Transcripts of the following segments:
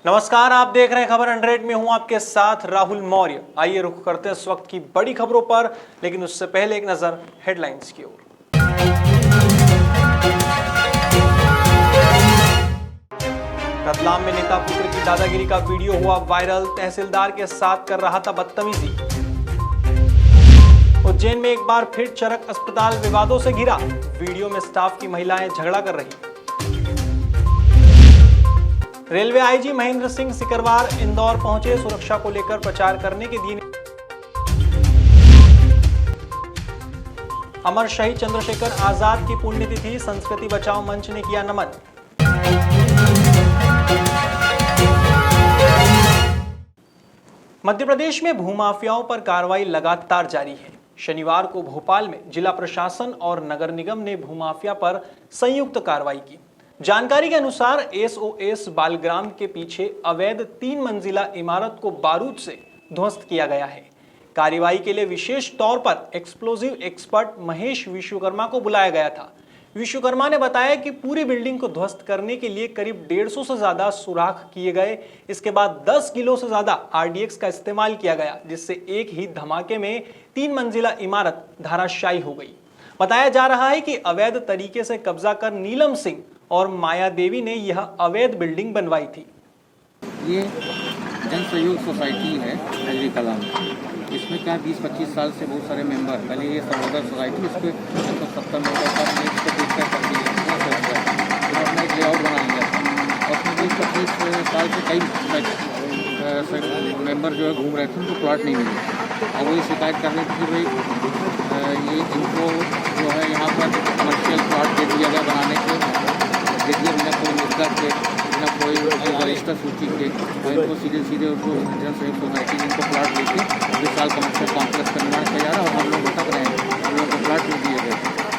नमस्कार, आप देख रहे हैं खबर 100 में हूं आपके साथ राहुल मौर्य। आइए रुख करते हैं इस वक्त की बड़ी खबरों पर, लेकिन उससे पहले एक नजर हेडलाइंस की ओर। रतलाम में नेता पुत्र की दादागिरी का वीडियो हुआ वायरल, तहसीलदार के साथ कर रहा था बदतमीजी। उज्जैन में एक बार फिर चरक अस्पताल विवादों से घिरा, वीडियो में स्टाफ की महिलाएं झगड़ा कर रही। रेलवे आईजी महेंद्र सिंह सिकरवार इंदौर पहुंचे, सुरक्षा को लेकर प्रचार करने के दिए। अमर शहीद चंद्रशेखर आजाद की पुण्यतिथि, संस्कृति बचाओ मंच ने किया नमन। मध्य प्रदेश में भूमाफियाओं पर कार्रवाई लगातार जारी है। शनिवार को भोपाल में जिला प्रशासन और नगर निगम ने भूमाफिया पर संयुक्त कार्रवाई की। जानकारी के अनुसार एसओएस बालग्राम के पीछे अवैध 3 मंजिला इमारत को बारूद से ध्वस्त किया गया है। कार्रवाई के लिए विशेष तौर पर एक्सप्लोजिव एक्सपर्ट महेश विश्वकर्मा को बुलाया गया था। विश्वकर्मा ने बताया कि पूरी बिल्डिंग को ध्वस्त करने के लिए करीब 150 से ज्यादा सुराख किए गए। इसके बाद 10 किलो से ज्यादा आरडीएक्स का इस्तेमाल किया गया, जिससे एक ही धमाके में 3 मंजिला इमारत धराशायी हो गई। बताया जा रहा है कि अवैध तरीके से कब्जा कर नीलम सिंह और माया देवी ने यह अवैध बिल्डिंग बनवाई थी। ये जन सहयोग सोसाइटी है हजरी कला में। इसमें क्या 20-25 साल से बहुत सारे मेंबर, पहले ये सहोदर सोसाइटी, इस पर 70 मेंबर का इसको देखकर कर दिया, फिर अपना एक लेआउट बना लिया था। और उसमें 20-25 साल से कई मेंबर जो है घूम रहे थे, उनको प्लॉट नहीं मिले और वही शिकायत कर रहे थे कि भाई ये इनको जो है यहाँ पर कमर्शियल प्लॉट दे दिया गया बनाने के, देखिए बिना कोई मुद्दा के, बिना कोई रजिस्टर सूची के, और इनको सीधे उनको जन सहयोग सोसाइटी ने इनको प्लाट लेके 2 साल कमर्शियल कॉम्प्लेक्स का निर्माण किया जा रहा है और हम लोग भटक रहे हैं। हम लोगों को प्लाट नहीं दिए गए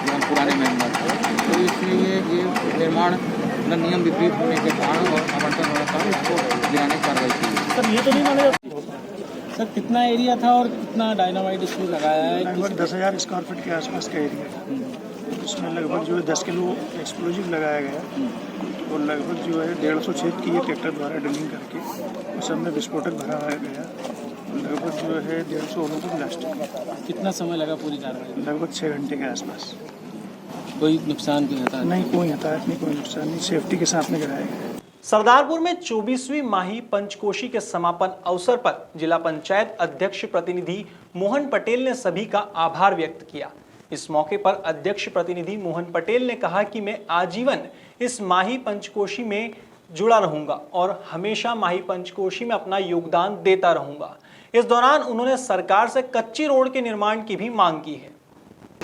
जो हम पुराने मेंबर, तो इसलिए ये निर्माण नियम विपरीत होने के कारण और आवंटन होने के कारण इसको गिराने की कार्रवाई की। सर ये तो नहीं माना सर, कितना एरिया था और कितना डायनामाइट इसमें लगाया है? लगभग 10,000 स्क्वायर फीट के आसपास का एरिया है। उसमें लगभग जो है 10 किलो एक्सप्लोजिव लगाया गया और लगभग जो है 150 छेद की ट्रैक्टर द्वारा ड्रिलिंग करके उस में विस्फोटक भरा गया। लगभग जो है 150 लोगों को प्लास्टिक। कितना समय लगा पूरी कार्रवाई? लगभग 6 घंटे के आसपास। कोई नुकसान की हताहत नहीं, कोई हताहत नहीं, कोई नुकसान नहीं, सेफ्टी के साथ में गिराया गया। सरदारपुर में 24वीं माही पंचकोशी के समापन अवसर पर जिला पंचायत अध्यक्ष प्रतिनिधि मोहन पटेल ने सभी का आभार व्यक्त किया। इस मौके पर अध्यक्ष प्रतिनिधि मोहन पटेल ने कहा कि मैं आजीवन इस माही पंचकोशी में जुड़ा रहूंगा और हमेशा माही पंचकोशी में अपना योगदान देता रहूंगा। इस दौरान उन्होंने सरकार से कच्ची रोड के निर्माण की भी मांग की है।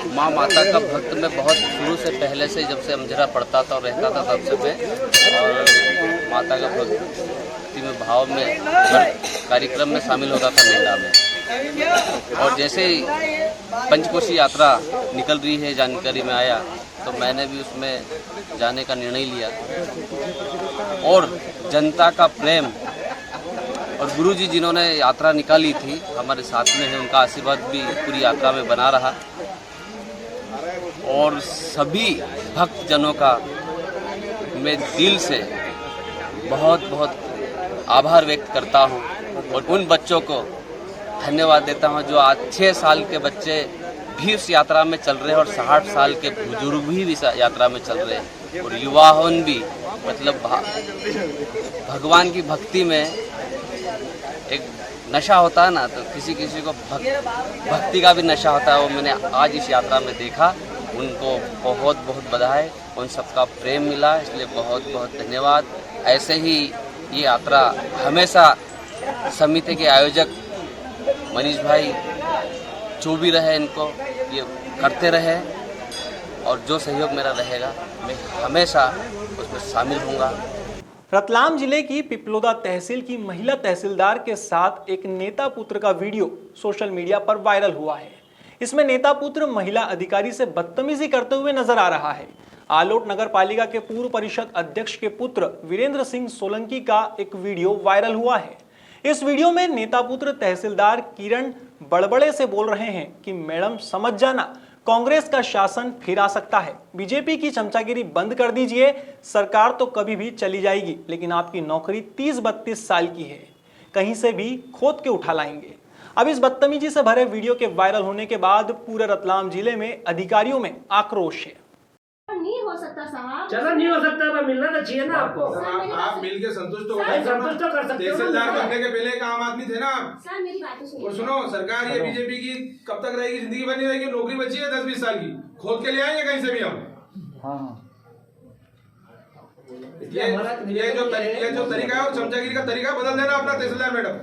माँ माता का भक्त मैं बहुत शुरू से, पहले से, जब से अमजरा पढ़ता था और रहता था तब से मैं, और माता का भक्ति में भाव में हर कार्यक्रम में शामिल होता था मेला में। और जैसे ही पंचकोशी यात्रा निकल रही है जानकारी में आया तो मैंने भी उसमें जाने का निर्णय लिया और जनता का प्रेम और गुरुजी जिन्होंने यात्रा निकाली थी हमारे साथ में है, उनका आशीर्वाद भी पूरी यात्रा में बना रहा और सभी भक्तजनों का मैं दिल से बहुत बहुत आभार व्यक्त करता हूं और उन बच्चों को धन्यवाद देता हूं जो आज 6 साल के बच्चे भी उस यात्रा में चल रहे हैं और 60 साल के बुजुर्ग भी इस यात्रा में चल रहे हैं और युवाओं भी, मतलब भगवान की भक्ति में एक नशा होता है ना, तो किसी किसी को भक्ति का भी नशा होता है। वो मैंने आज इस यात्रा में देखा। उनको बहुत बहुत बधाई, उन सबका प्रेम मिला, इसलिए बहुत बहुत धन्यवाद। ऐसे ही ये यात्रा हमेशा समिति के आयोजक मनीष भाई जो भी रहे इनको ये करते रहे और जो सहयोग मेरा रहेगा मैं हमेशा उसमें शामिल होऊंगा। रतलाम जिले की पिपलोदा तहसील की महिला तहसीलदार के साथ एक नेता पुत्र का वीडियो सोशल मीडिया पर वायरल हुआ है। इसमें नेता पुत्र महिला अधिकारी से बदतमीजी करते हुए नजर आ रहा है। आलोट नगर पालिका के पूर्व परिषद अध्यक्ष के पुत्र वीरेंद्र सिंह सोलंकी का एक वीडियो वायरल हुआ है। इस वीडियो में नेता पुत्र तहसीलदार किरण बड़बड़े से बोल रहे हैं कि मैडम समझ जाना, कांग्रेस का शासन फिर आ सकता है। बीजेपी की चमचागिरी बंद कर दीजिए, सरकार तो कभी भी चली जाएगी, लेकिन आपकी नौकरी 30-32 साल की है, कहीं से भी खोद के उठा लाएंगे। अब इस बदतमीजी से भरे वीडियो के वायरल होने के बाद पूरे रतलाम जिले में अधिकारियों में आक्रोश है। नहीं हो सकता साहब, चलो नहीं हो सकता, पर मिलना तो चाहिए ना आपको। आप मिल के संतुष्ट तो संतुष्ट तो कर सकते हो। तहसीलदार बनने के पहले एक आम आदमी थे ना आप। सर मेरी बात सुनिए। और सुनो, सरकार ये बीजेपी की कब तक रहेगी, जिंदगी बनी रहेगी, नौकरी बची है 10-20 साल की, खोद के ले आएंगे कहीं से भी हम। ये जो तरीका है और चमचागिरी का तरीका बदल देना अपना तहसीलदार मैडम।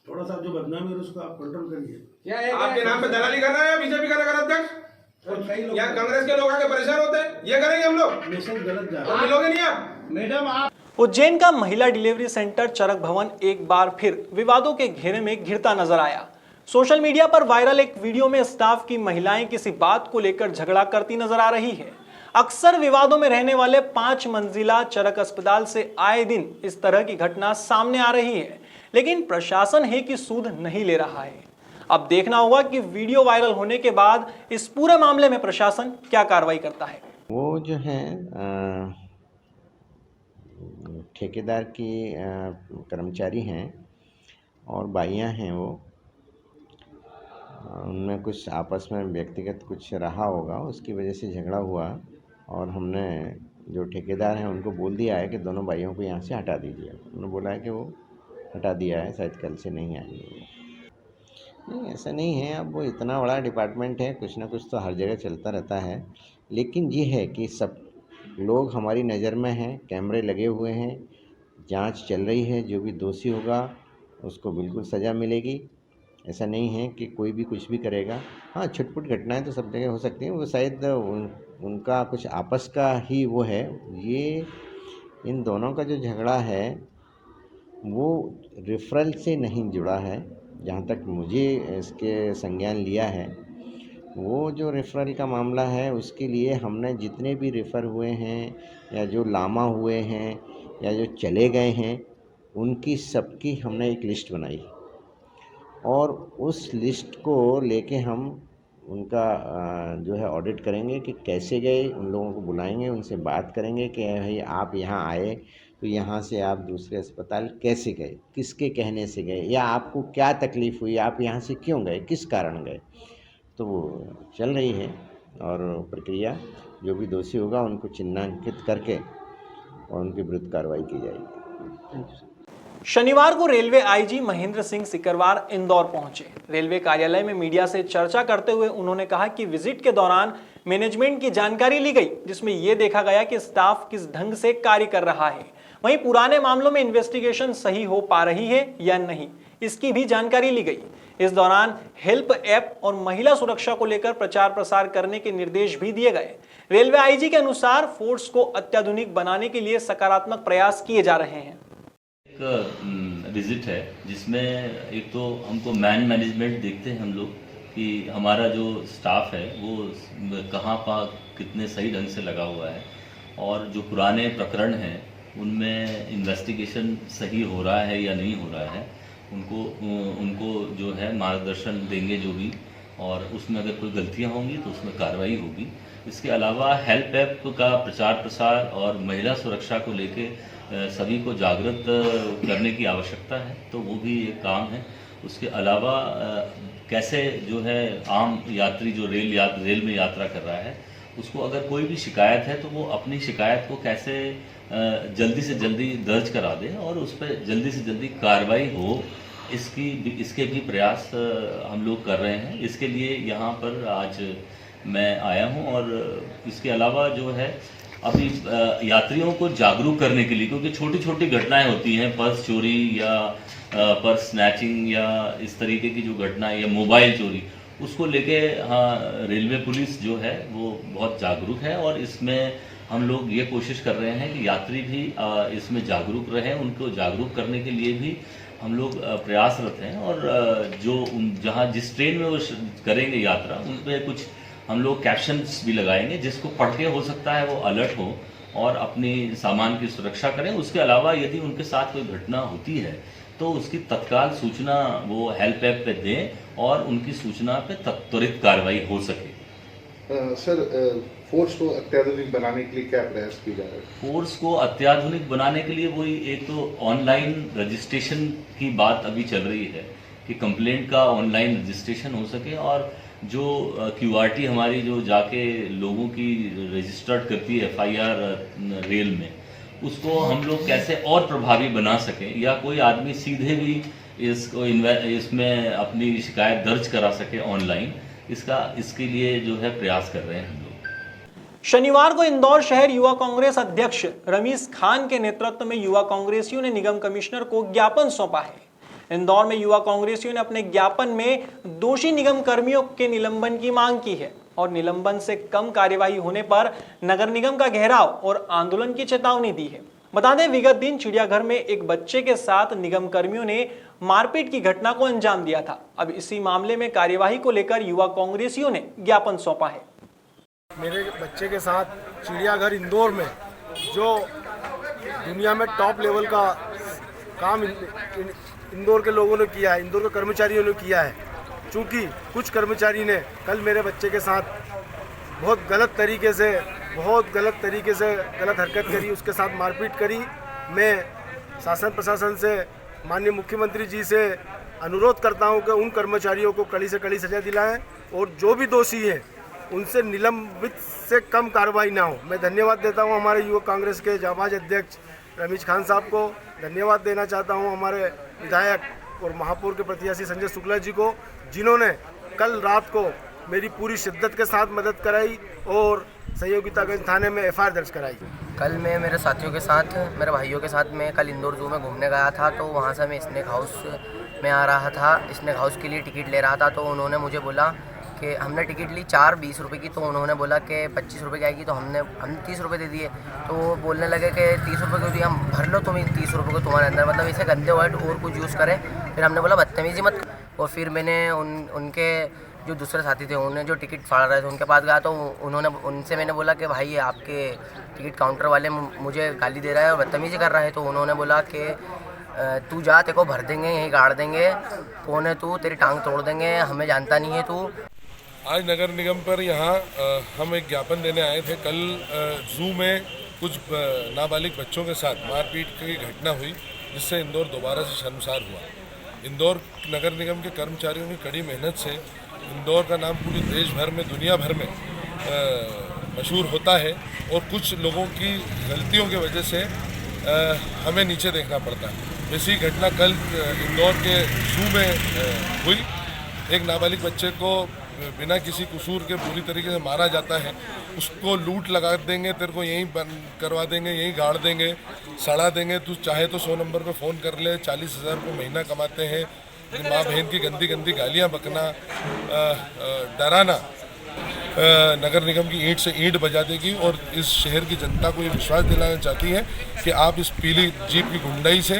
थोड़ा सा जो बदनामी है उसको आप कंट्रोल करिए। आपके नाम पे दलाली करना है या बीजेपी का नगर अध्यक्ष? यहाँ कांग्रेस के लोग आके परेशान होते हैं, ये करेंगे हम लोग। मैसेज गलत जा रहा है। मिलोगे नहीं आप मैडम। आप उज्जैन का महिला डिलीवरी सेंटर चरक भवन एक बार फिर विवादों के घेरे में घिरता नजर आया। सोशल मीडिया पर वायरल एक वीडियो में स्टाफ की महिलाएं किसी बात को लेकर झगड़ा करती नजर आ रही है। अक्सर विवादों में रहने वाले 5 मंजिला चरक अस्पताल से आए दिन इस तरह की घटना सामने आ रही है, लेकिन प्रशासन है कि सूद नहीं ले रहा है। अब देखना होगा कि वीडियो वायरल होने के बाद इस पूरे मामले में प्रशासन क्या कार्रवाई करता है। वो जो है ठेकेदार की कर्मचारी हैं और बाइयाँ हैं, वो उनमें कुछ आपस में व्यक्तिगत कुछ रहा होगा, उसकी वजह से झगड़ा हुआ और हमने जो ठेकेदार हैं उनको बोल दिया है कि दोनों बाइयों को यहाँ से हटा दीजिए। उन्होंने बोला है कि वो हटा दिया है, शायद कल से नहीं आएंगे। नहीं, ऐसा नहीं है। अब वो इतना बड़ा डिपार्टमेंट है, कुछ ना कुछ तो हर जगह चलता रहता है, लेकिन ये है कि सब लोग हमारी नज़र में हैं, कैमरे लगे हुए हैं, जांच चल रही है, जो भी दोषी होगा उसको बिल्कुल सज़ा मिलेगी। ऐसा नहीं है कि कोई भी कुछ भी करेगा। हाँ, छुटपुट घटनाएं तो सब जगह हो सकती हैं, वो शायद उनका कुछ आपस का ही वो है। ये इन दोनों का जो झगड़ा है वो रेफरल से नहीं जुड़ा है, जहाँ तक मुझे इसके संज्ञान लिया है। वो जो रेफरल का मामला है उसके लिए हमने जितने भी रेफ़र हुए हैं या जो लामा हुए हैं या जो चले गए हैं, उनकी सबकी हमने एक लिस्ट बनाई और उस लिस्ट को लेके हम उनका जो है ऑडिट करेंगे कि कैसे गए। उन लोगों को बुलाएंगे, उनसे बात करेंगे कि भाई आप यहाँ आए तो यहाँ से आप दूसरे अस्पताल कैसे गए, किसके कहने से गए, या आपको क्या तकलीफ़ हुई, आप यहाँ से क्यों गए, किस कारण गए। तो वो चल रही है और प्रक्रिया, जो भी दोषी होगा उनको चिन्हांकित करके और उनके विरुद्ध कार्रवाई की जाएगी। शनिवार को रेलवे आईजी महेंद्र सिंह सिकरवार इंदौर पहुंचे। रेलवे कार्यालय में मीडिया से चर्चा करते हुए उन्होंने कहा कि विजिट के दौरान मैनेजमेंट की जानकारी ली गई, जिसमें यह देखा गया कि स्टाफ किस ढंग से कार्य कर रहा है। वहीं पुराने मामलों में इन्वेस्टिगेशन सही हो पा रही है या नहीं, इसकी भी जानकारी ली गई। इस दौरान हेल्प ऐप और महिला सुरक्षा को लेकर प्रचार प्रसार करने के निर्देश भी दिए गए। रेलवे आईजी के अनुसार फोर्स को अत्याधुनिक बनाने के लिए सकारात्मक प्रयास किए जा रहे हैं। विजिट है जिसमें एक तो हमको मैनेजमेंट देखते हैं हम लोग कि हमारा जो स्टाफ है वो कहाँ कितने सही ढंग से लगा हुआ है, और जो पुराने प्रकरण हैं उनमें इन्वेस्टिगेशन सही हो रहा है या नहीं हो रहा है, उनको जो है मार्गदर्शन देंगे जो भी, और उसमें अगर कोई गलतियां होंगी तो उसमें कार्रवाई होगी। इसके अलावा हेल्प ऐप का प्रचार प्रसार और महिला सुरक्षा को लेके सभी को जागृत करने की आवश्यकता है, तो वो भी एक काम है। उसके अलावा कैसे जो है आम यात्री जो रेल में यात्रा कर रहा है उसको अगर कोई भी शिकायत है तो वो अपनी शिकायत को कैसे जल्दी से जल्दी दर्ज करा दे और उस पर जल्दी से जल्दी कार्रवाई हो, इसके भी प्रयास हम लोग कर रहे हैं। इसके लिए यहाँ पर आज मैं आया हूँ, और इसके अलावा जो है अभी यात्रियों को जागरूक करने के लिए, क्योंकि छोटी छोटी घटनाएं होती हैं, पर्स चोरी या पर्स स्नैचिंग या इस तरीके की जो घटनाएं या मोबाइल चोरी, उसको लेके हाँ रेलवे पुलिस जो है वो बहुत जागरूक है, और इसमें हम लोग ये कोशिश कर रहे हैं कि यात्री भी इसमें जागरूक रहें। उनको जागरूक करने के लिए भी हम लोग प्रयासरत हैं, और जो जहाँ जिस ट्रेन में वो करेंगे यात्रा उन पर कुछ हम लोग कैप्शंस भी लगाएंगे, जिसको पढ़ के हो सकता है वो अलर्ट हो और अपनी सामान की सुरक्षा करें। उसके अलावा यदि उनके साथ कोई घटना होती है तो उसकी तत्काल सूचना वो हेल्प ऐप पे दें और उनकी सूचना पे त्वरित कार्रवाई हो सके। सर फोर्स को अत्याधुनिक बनाने के लिए क्या प्रयास किए जा रहे हैं? फोर्स को अत्याधुनिक बनाने के लिए वही एक तो ऑनलाइन रजिस्ट्रेशन की बात अभी चल रही है कि कंप्लेंट का ऑनलाइन रजिस्ट्रेशन हो सके, और जो QRT हमारी जो जाके लोगों की रजिस्टर्ड करती है FIR रेल में, उसको हम लोग कैसे और प्रभावी बना सकें, या कोई आदमी सीधे भी इसमें अपनी शिकायत दर्ज करा सके ऑनलाइन, इसके लिए जो है प्रयास कर रहे हैं हम लोग। शनिवार को इंदौर शहर युवा कांग्रेस अध्यक्ष रमीज खान के नेतृत्व में युवा कांग्रेसियों ने निगम कमिश्नर को ज्ञापन सौंपा है। इंदौर में युवा कांग्रेसियों ने अपने ज्ञापन में दोषी निगम कर्मियों के निलंबन की मांग की है और निलंबन से कम कार्यवाही होने पर नगर निगम का घेराव और आंदोलन की चेतावनी दी है। बता दें, विगत दिन चिड़ियाघर में एक बच्चे के साथ निगम कर्मियों ने मारपीट की घटना को अंजाम दिया था। अब इसी मामले में कार्यवाही को लेकर युवा कांग्रेसियों ने ज्ञापन सौंपा है। मेरे बच्चे के साथ चिड़ियाघर इंदौर में जो दुनिया में टॉप लेवल का काम इंदौर के लोगों ने किया है, इंदौर के कर्मचारियों ने किया है। चूँकि कुछ कर्मचारी ने कल मेरे बच्चे के साथ बहुत गलत तरीके से गलत हरकत करी, उसके साथ मारपीट करी। मैं शासन प्रशासन से, माननीय मुख्यमंत्री जी से अनुरोध करता हूं कि उन कर्मचारियों को कड़ी से कड़ी सजा दिलाएं और जो भी दोषी हैं उनसे निलंबित से कम कार्रवाई ना हो। मैं धन्यवाद देता हूं हमारे युवक कांग्रेस के जाबाज अध्यक्ष रमीज खान साहब को, धन्यवाद देना चाहता हूं हमारे विधायक और महापौर के प्रत्याशी संजय शुक्ला जी को, जिन्होंने कल रात को मेरी पूरी शिद्दत के साथ मदद कराई और सहयोगितागंज थाने में FIR दर्ज कराई। कल मैं मेरे साथियों के साथ, मेरे भाइयों के साथ मैं कल इंदौर जू में घूमने गया था, तो वहाँ से मैं स्नेक हाउस में आ रहा था। स्नेक हाउस के लिए टिकट ले रहा था, तो उन्होंने मुझे बोला कि हमने टिकट ली 4 20 रुपये की, तो उन्होंने बोला कि 25 रुपये की आएगी, तो हमने 30 रुपये दे दिए। तो वो बोलने लगे कि 30 रुपये क्यों दिए, हम भर लो तुम 30 रुपये को तुम्हारे अंदर, मतलब इसे गंदे वर्ड और कुछ यूज़ करें। फिर हमने बोला बदतमीजी मत। और फिर मैंने उनके जो दूसरे साथी थे, उन्हें जो टिकट फाड़ रहे थे उनके पास गया, तो उनसे मैंने बोला कि भाई आपके टिकट काउंटर वाले मुझे गाली दे रहा है और बदतमीजी कर रहा है। तो उन्होंने बोला कि तू जा, तेरे को भर देंगे, यहीं गाड़ देंगे, कौन है तू, तेरी टांग तोड़ देंगे, हमें जानता नहीं है तू। आज नगर निगम पर यहाँ हम एक ज्ञापन देने आए थे। कल जू में कुछ नाबालिग बच्चों के साथ मारपीट की घटना हुई, जिससे इंदौर दोबारा से शर्मसार हुआ। इंदौर नगर निगम के कर्मचारियों की कड़ी मेहनत से इंदौर का नाम पूरे देश भर में, दुनिया भर में मशहूर होता है, और कुछ लोगों की गलतियों की वजह से हमें नीचे देखना पड़ता है। इसी घटना कल इंदौर के जू में हुई। एक नाबालिग बच्चे को बिना किसी कसूर के पूरी तरीके से मारा जाता है। उसको लूट लगा देंगे, तेरे को यहीं बंद करवा देंगे, यहीं गाड़ देंगे, सड़ा देंगे, तू चाहे तो 100 नंबर पे फ़ोन कर ले। 40,000 रुपये महीना कमाते हैं। माँ बहन की गंदी गंदी गालियाँ बकना, डराना, नगर निगम की ईंट से ईंट बजा देगी। और इस शहर की जनता को ये विश्वास दिलाना चाहती है कि आप इस पीली जीप की गुंडाई से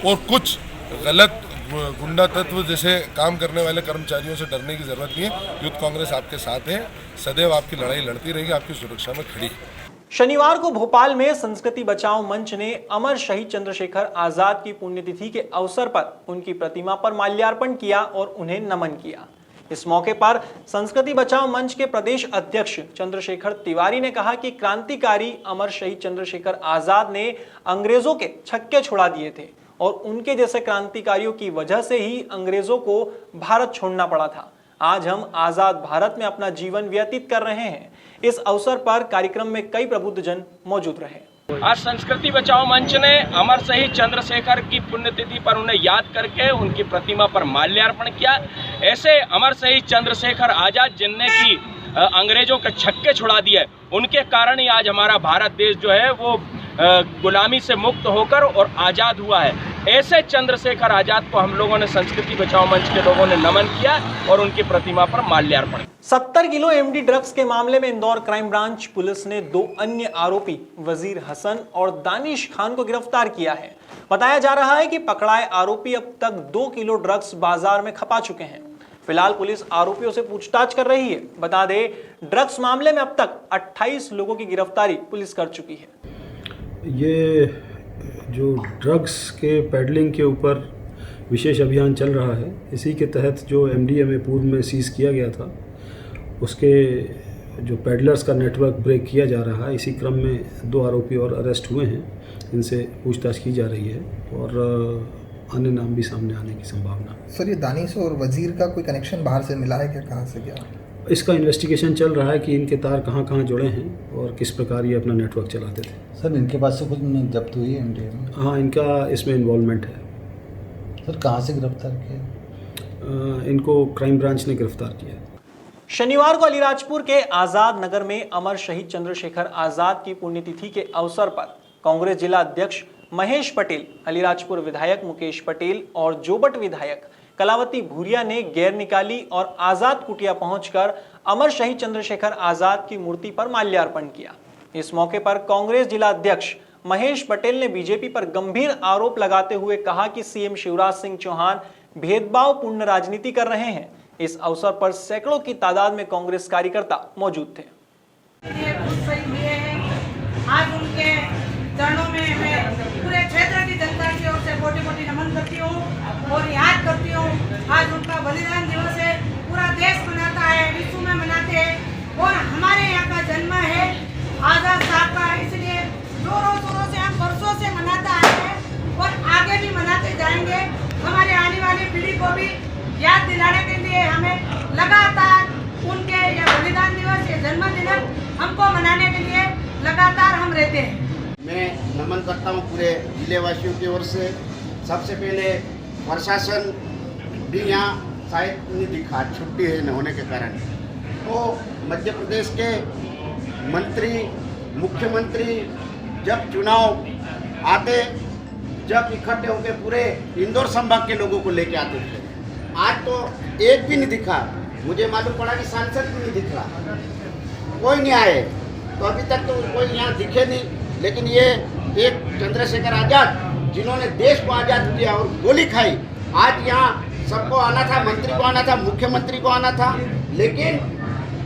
और कुछ गलत गुंडा तत्व जैसे काम करने वाले कर्मचारियों से डरने की जरूरत नहीं है। यूथ कांग्रेस आपके साथ है, सदैव आपकी लड़ाई लड़ती रहेगी, आपकी सुरक्षा में खड़ी है। शनिवार को भोपाल में संस्कृति बचाओ मंच ने अमर शहीद चंद्रशेखर आजाद की पुण्यतिथि के अवसर पर उनकी प्रतिमा पर माल्यार्पण किया और उन्हें नमन किया। इस मौके पर संस्कृति बचाओ मंच के प्रदेश अध्यक्ष चंद्रशेखर तिवारी ने कहा कि क्रांतिकारी अमर शहीद चंद्रशेखर आजाद ने अंग्रेजों के छक्के छुड़ा दिए थे और उनके जैसे क्रांतिकारियों की वजह से ही अंग्रेजों को भारत छोड़ना पड़ा था। आज हम आजाद भारत में अपना जीवन व्यतीत कर रहे हैं। इस अवसर पर कार्यक्रम में कई प्रबुद्धजन मौजूद रहे। आज संस्कृति बचाओ मंच ने अमर शहीद चंद्रशेखर की पुण्यतिथि पर उन्हें याद करके उनकी प्रतिमा पर माल्यार्पण किया। ऐसे अमर शहीद चंद्रशेखर आजाद जिनने की अंग्रेजों के छक्के छुड़ा दिए, उनके कारण ही आज हमारा भारत देश जो है वो गुलामी से मुक्त होकर और आज़ाद हुआ है। ऐसे चंद्रशेखर आजाद को हम लोगों ने संस्कृति बचाओ मंच के लोगों ने नमन किया और उनकी प्रतिमा पर माल्यार्पण। 70 किलो एमडी ड्रग्स के मामले में इंदौर क्राइम ब्रांच पुलिस ने 2 अन्य आरोपी वजीर हसन और दानिश खान को गिरफ्तार किया है। बताया जा रहा है कि पकड़ाए आरोपी अब तक 2 किलो ड्रग्स बाजार में खपा चुके हैं। फिलहाल पुलिस आरोपियों से पूछताछ कर रही है। बता दें, ड्रग्स मामले में अब तक 28 लोगों की गिरफ्तारी पुलिस कर चुकी है। ये जो ड्रग्स के पेडलिंग के ऊपर विशेष अभियान चल रहा है, इसी के तहत जो एमडीएमए पूर्व में सीज़ किया गया था, उसके जो पेडलर्स का नेटवर्क ब्रेक किया जा रहा है, इसी क्रम में 2 आरोपी और अरेस्ट हुए हैं। इनसे पूछताछ की जा रही है और अन्य नाम भी सामने आने की संभावना। सर, ये दानिश और वजीर का कोई कनेक्शन बाहर से मिला है क्या? कहाँ से क्या? इसका इन्वेस्टिगेशन चल रहा है कि इनके तार कहाँ कहाँ जुड़े हैं और किस प्रकार ये अपना नेटवर्क चलाते थे। सर, इनके पास से कुछ जब्त हुई है एनडीए में? हाँ, इनका इसमें इन्वॉल्वमेंट है। सर, कहाँ से गिरफ्तार किया? इनको क्राइम ब्रांच ने गिरफ्तार किया। शनिवार को अलीराजपुर के आजाद नगर में अमर शहीद चंद्रशेखर आजाद की पुण्यतिथि के अवसर पर कांग्रेस जिला अध्यक्ष महेश पटेल, अलीराजपुर विधायक मुकेश पटेल और जोबट विधायक कलावती भूरिया ने गैर निकाली और आजाद कुटिया पहुंचकर अमर शहीद चंद्रशेखर आजाद की मूर्ति पर माल्यार्पण किया। इस मौके पर कांग्रेस जिला अध्यक्ष महेश पटेल ने बीजेपी पर गंभीर आरोप लगाते हुए कहा कि सीएम शिवराज सिंह चौहान भेदभावपूर्ण राजनीति कर रहे हैं। इस अवसर पर सैकड़ों की तादाद में कांग्रेस कार्यकर्ता मौजूद थे। आज उनके चरणों में मैं पूरे क्षेत्र की जनता की ओर से कोटि-कोटि नमन करती हूँ और याद करती हूँ। आज उनका बलिदान दिवस है, पूरा देश मनाता है, विश्व में मनाते हैं और हमारे यहाँ का जन्म है आजाद साहब का, इसलिए जोरों शोरों से हम वर्षों से मनाता आए हैं और आगे भी मनाते जाएंगे। हमारे आने वाली पीढ़ी को भी याद दिलाने के लिए हमें लगातार उनके ये बलिदान दिवस, ये जन्मदिन हमको मनाने के लिए लगातार हम रहते हैं। मैं नमन करता हूँ पूरे जिले वासियों की ओर से। सबसे पहले प्रशासन भी यहाँ शायद नहीं दिखा, छुट्टी है न होने के कारण, तो मध्य प्रदेश के मंत्री, मुख्यमंत्री जब चुनाव आते, जब इकट्ठे होकर पूरे इंदौर संभाग के लोगों को लेके आते थे, आज तो एक भी नहीं दिखा। मुझे मालूम पड़ा कि सांसद भी नहीं दिख रहा, कोई नहीं आए, तो अभी तक तो कोई यहाँ दिखे नहीं। लेकिन ये एक चंद्रशेखर आजाद जिन्होंने देश को आज़ाद किया और गोली खाई, आज यहाँ सबको आना था, मंत्री को आना था, मुख्यमंत्री को आना था, लेकिन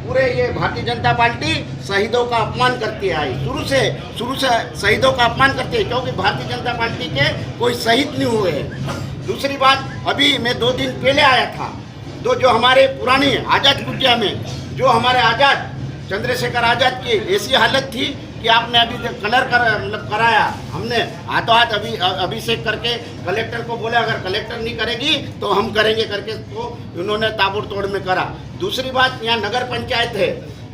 पूरे ये भारतीय जनता पार्टी शहीदों का अपमान करती आई। शुरू से शहीदों का अपमान करती है, क्योंकि भारतीय जनता पार्टी के कोई शहीद नहीं हुए हैं। दूसरी बात, अभी मैं 2 दिन पहले आया था, तो जो हमारे पुरानी आज़ाद कुटिया में जो हमारे आज़ाद चंद्रशेखर आजाद की ऐसी हालत थी कि आपने अभी कलर कराया, हमने हाथों हाथ अभिषेक करके कलेक्टर को बोला अगर कलेक्टर नहीं करेगी तो हम करेंगे करके, तो उन्होंने ताबड़तोड़ में करा। दूसरी बात, यहाँ नगर पंचायत है,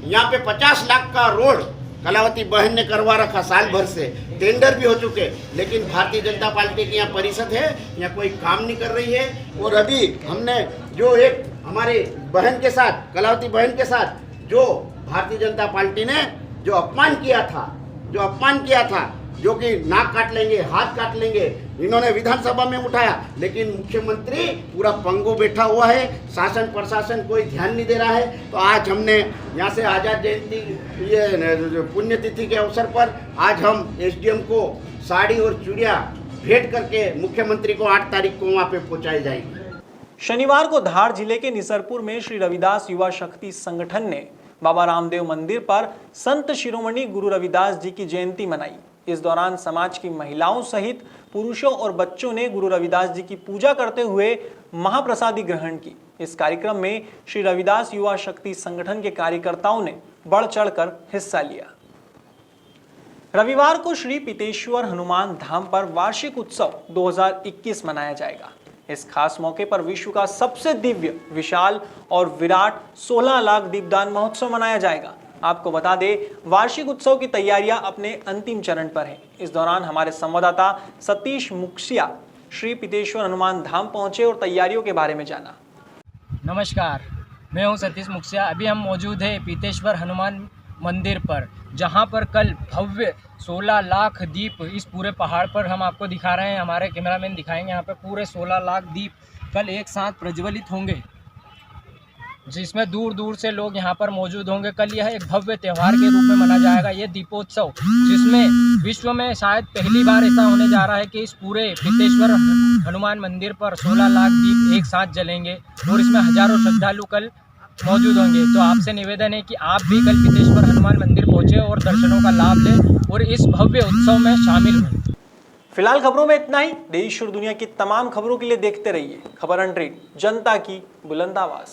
यहाँ पे 50 लाख का रोड कलावती बहन ने करवा रखा, साल भर से टेंडर भी हो चुके, लेकिन भारतीय जनता पार्टी की यहाँ परिषद है, यहाँ कोई काम नहीं कर रही है। और अभी हमने जो एक हमारी बहन के साथ, कलावती बहन के साथ जो भारतीय जनता पार्टी ने जो अपमान किया था, जो कि नाक काट लेंगे, हाथ काट लेंगे, इन्होंने विधानसभा में उठाया, लेकिन मुख्यमंत्री पूरा पंगु बैठा हुआ है, शासन प्रशासन कोई ध्यान नहीं दे रहा है। तो आज हमने यहाँ से आज़ाद जयंती ये पुण्यतिथि के अवसर पर आज हम एसडीएम को साड़ी और चूड़ियाँ भेंट करके मुख्यमंत्री को 8 तारीख को वहाँ पे पहुँचाई जाएगी। शनिवार को धार जिले के निसरपुर में श्री रविदास युवा शक्ति संगठन ने बाबा रामदेव मंदिर पर संत शिरोमणि गुरु रविदास जी की जयंती मनाई। इस दौरान समाज की महिलाओं सहित पुरुषों और बच्चों ने गुरु रविदास जी की पूजा करते हुए महाप्रसादी ग्रहण की। इस कार्यक्रम में श्री रविदास युवा शक्ति संगठन के कार्यकर्ताओं ने बढ़ चढ़कर हिस्सा लिया। रविवार को श्री पीतेश्वर हनुमान धाम पर वार्षिक उत्सव 2021 मनाया जाएगा। इस खास मौके पर विश्व का सबसे दिव्य, विशाल और विराट 16 लाख दीपदान महोत्सव मनाया जाएगा। आपको बता दें, वार्षिक उत्सव की तैयारियां अपने अंतिम चरण पर हैं। इस दौरान हमारे संवाददाता सतीश मुक्सिया श्री पीतेश्वर हनुमान धाम पहुंचे और तैयारियों के बारे में जाना। नमस्कार, मैं हूं सतीश मुक्सिया। अभी हम मौजूद हैं पीतेश्वर हनुमान मंदिर पर, जहां पर कल भव्य 16 लाख दीप इस पूरे पहाड़ पर हम आपको दिखा रहे हैं। हमारे कैमरामैन दिखाएंगे। यहाँ पे पूरे 16 लाख दीप कल एक साथ प्रज्वलित होंगे, जिसमें दूर दूर से लोग यहाँ पर मौजूद होंगे। कल यह एक भव्य त्यौहार के रूप में मना जाएगा, ये दीपोत्सव, जिसमें विश्व में शायद पहली बार ऐसा होने जा रहा है कि इस पूरे पीतेश्वर हनुमान मंदिर पर 16 लाख दीप एक साथ जलेंगे और इसमें हजारों श्रद्धालु कल मौजूद होंगे। तो आपसे निवेदन है कि आप भी कल पीतेश्वर हनुमान मंदिर पहुंचे और दर्शनों का लाभ लें और इस भव्य उत्सव में शामिल हों। फिलहाल खबरों में इतना ही। देश और दुनिया की तमाम खबरों के लिए देखते रहिए खबर 100, जनता की बुलंद आवाज।